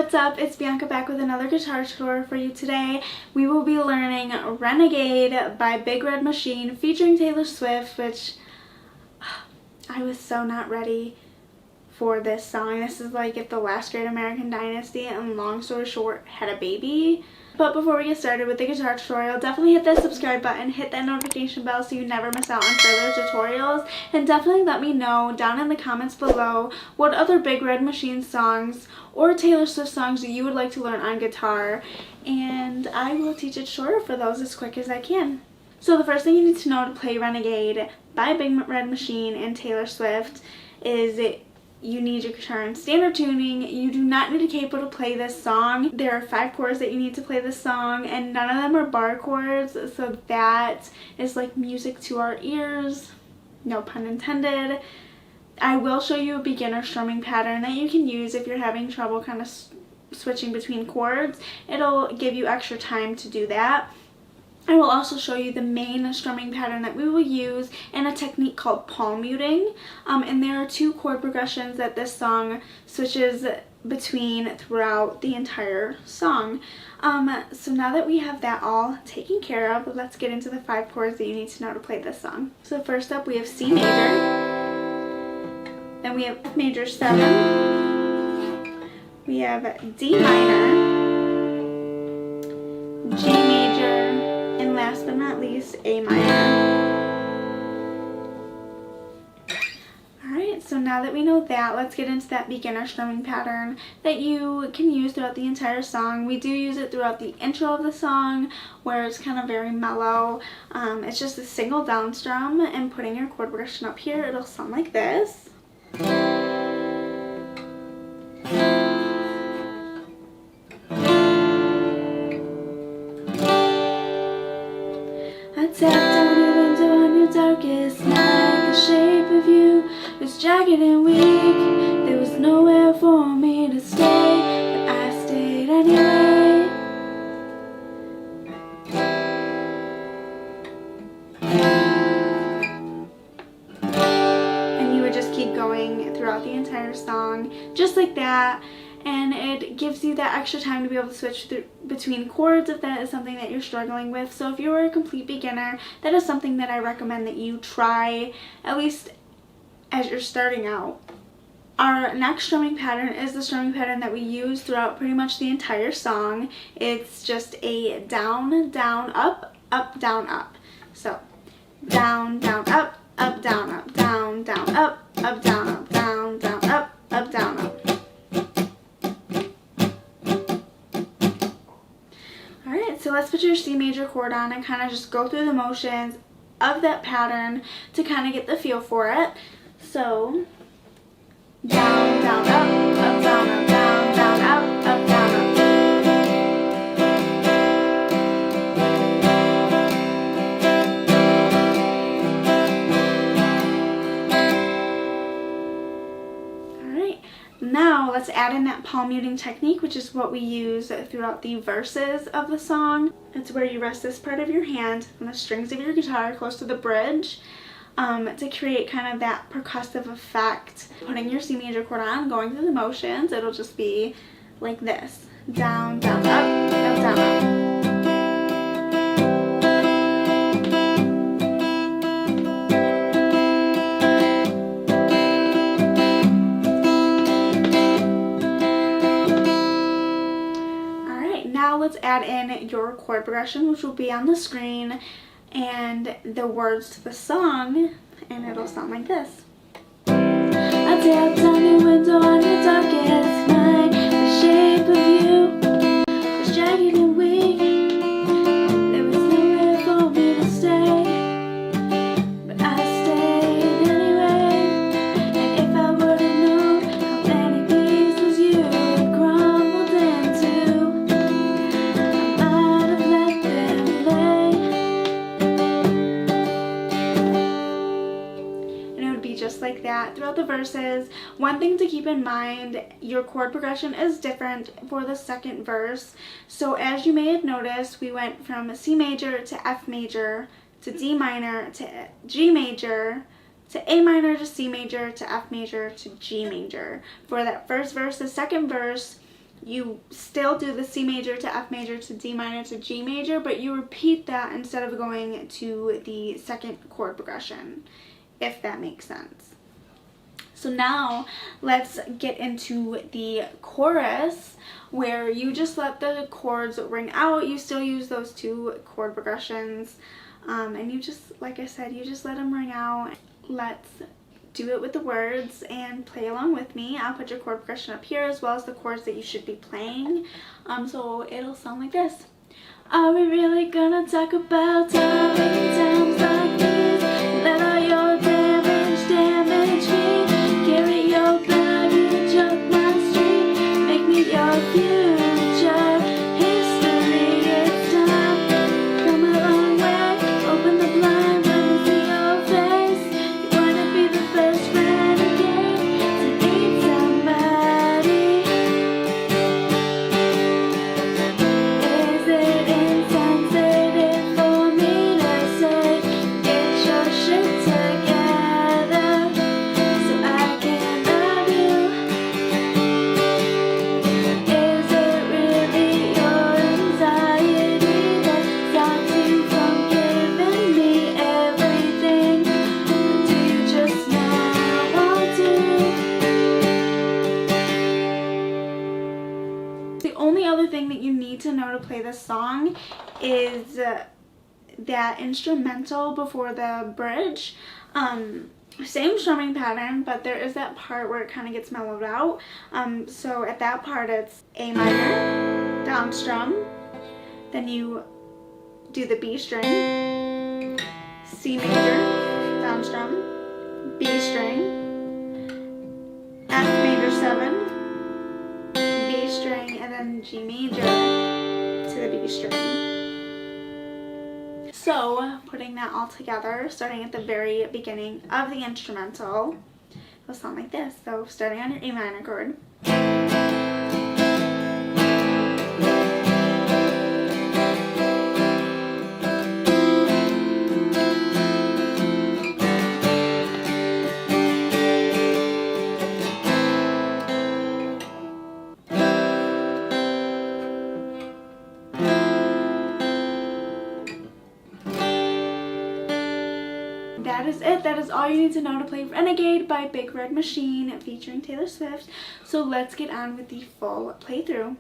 What's up? It's Bianca back with another guitar tutorial for you today. We will be learning Renegade by Big Red Machine featuring Taylor Swift, which I was so not ready for this song. This is like if the last great American dynasty and long story short had a baby. But before we get started with the guitar tutorial, definitely hit that subscribe button, hit that notification bell so you never miss out on further tutorials, and definitely let me know down in the comments below what other Big Red Machine songs or Taylor Swift songs you would like to learn on guitar, and I will teach a tutorial for those as quick as I can. So the first thing you need to know to play Renegade by Big Red Machine and Taylor Swift is you need your guitar in standard tuning. You do not need a capo to play this song. There are 5 chords that you need to play this song, and none of them are bar chords, so that is like music to our ears, no pun intended. I will show you a beginner strumming pattern that you can use if you're having trouble kind of switching between chords. It'll give you extra time to do that. I will also show you the main strumming pattern that we will use and a technique called palm muting. And there are 2 chord progressions that this song switches between throughout the entire song. So now that we have that all taken care of, let's get into the 5 chords that you need to know to play this song. So first up we have C major, then we have F major 7, we have D minor, G major, and last but not least, A minor. Alright, so now that we know that, let's get into that beginner strumming pattern that you can use throughout the entire song. We do use it throughout the intro of the song, where it's kind of very mellow. It's just a single down strum, and putting your chord progression up here, it'll sound like this. Tapped on your window on your darkest night. The shape of you was jagged and weak. There was nowhere for me to stay, but I stayed anyway. And you would just keep going throughout the entire song, just like that. And it gives you that extra time to be able to switch between chords if that is something that you're struggling with. So if you're a complete beginner, that is something that I recommend that you try, at least as you're starting out. Our next strumming pattern is the strumming pattern that we use throughout pretty much the entire song. It's just a down, down, up, down, up. So down, down, up, down, up, down, down, up, down, up, down, down, up, down, up. So let's put your C major chord on and kind of just go through the motions of that pattern to kind of get the feel for it. So down, down, up, down, up, down, down, up, down, up. Alright, now let's add in that palm muting technique, which is what we use throughout the verses of the song. It's where you rest this part of your hand on the strings of your guitar close to the bridge to create kind of that percussive effect. Putting your C major chord on, going through the motions, it'll just be like this. Down, down, up, down, up. Let's add in your chord progression, which will be on the screen, and the words to the song, and it'll sound like this. I tapped on your window on your darkest night. The shape of you was jagged and weak. There was nowhere for me to stay, but I stayed anyway. And if I would've known how many pieces you had crumbled into, like that throughout the verses. One thing to keep in mind, your chord progression is different for the second verse. So as you may have noticed, we went from C major to F major to D minor to G major to A minor to C major to F major to G major for that first verse. The second verse, you still do the C major to F major to D minor to G major, but you repeat that instead of going to the second chord progression, if that makes sense. So now let's get into the chorus, where you just let the chords ring out. You still use those 2 chord progressions, and you just, like I said, you just let them ring out. Let's do it with the words and play along with me. I'll put your chord progression up here as well as the chords that you should be playing. So it'll sound like this. Are we really gonna talk about time in times like these? Let all your damage me. Carry your baggage up my street. Make me your future history. It's time. Come a long way. Open the blinds, let me see your face. You wanna be the first renegade to need somebody. Is it insensitive for me to say, get your shit together so I can love you? Is it really your anxiety that stops you from giving me everything? Or do you just not want to? The only other thing that you need to know to play this song is that instrumental before the bridge. Same strumming pattern, but there is that part where it kind of gets mellowed out. So at that part it's A minor, down strum, then you do the B string, C major, down strum, B string, F major 7, B string, and then G major to the B string. So, putting that all together, starting at the very beginning of the instrumental, it'll sound like this. So, starting on your A minor chord. That is it. That is all you need to know to play Renegade by Big Red Machine featuring Taylor Swift. So let's get on with the full playthrough.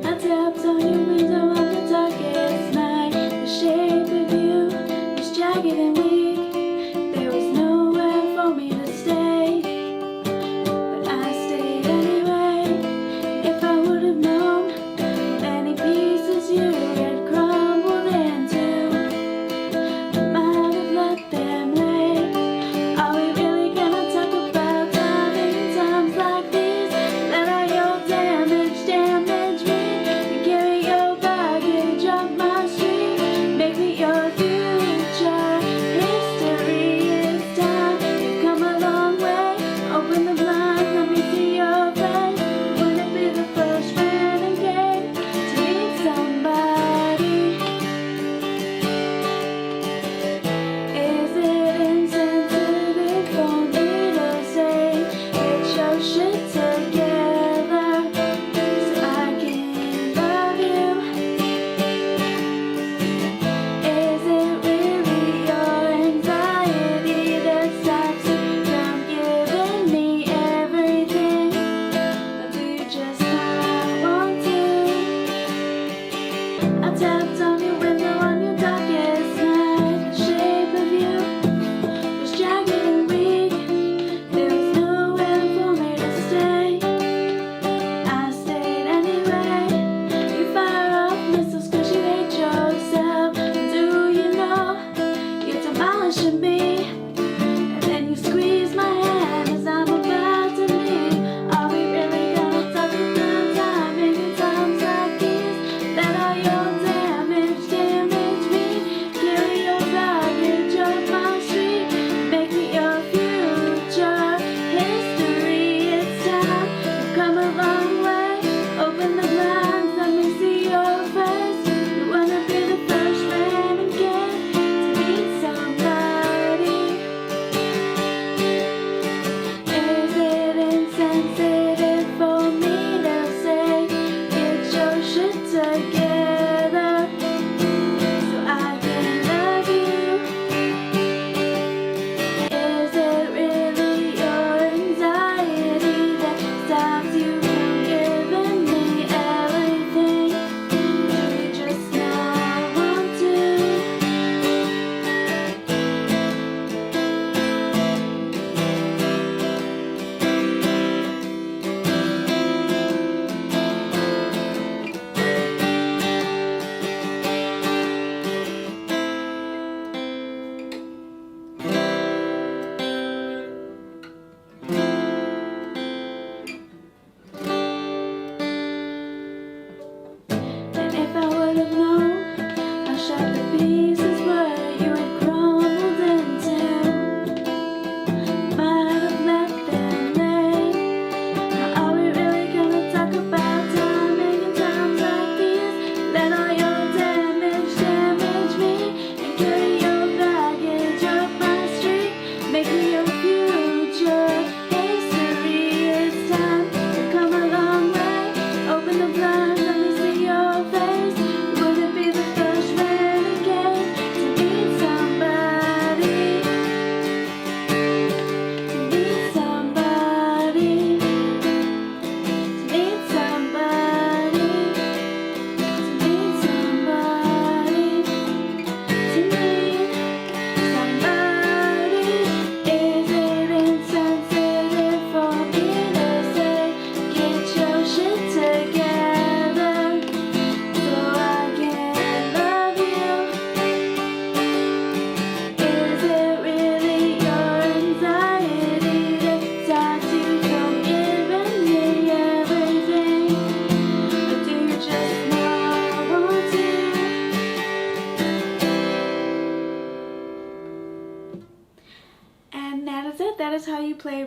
I tapped on your window on the darkest night. The shape of you was jagged and weak. There was nowhere for me to stay. You had crumbled into, I might have let them lay.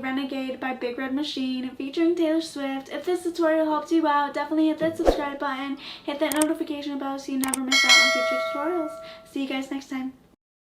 Renegade by Big Red Machine featuring Taylor Swift. If this tutorial helped you out, definitely hit that subscribe button, hit that notification bell so you never miss out on future tutorials. See you guys next time.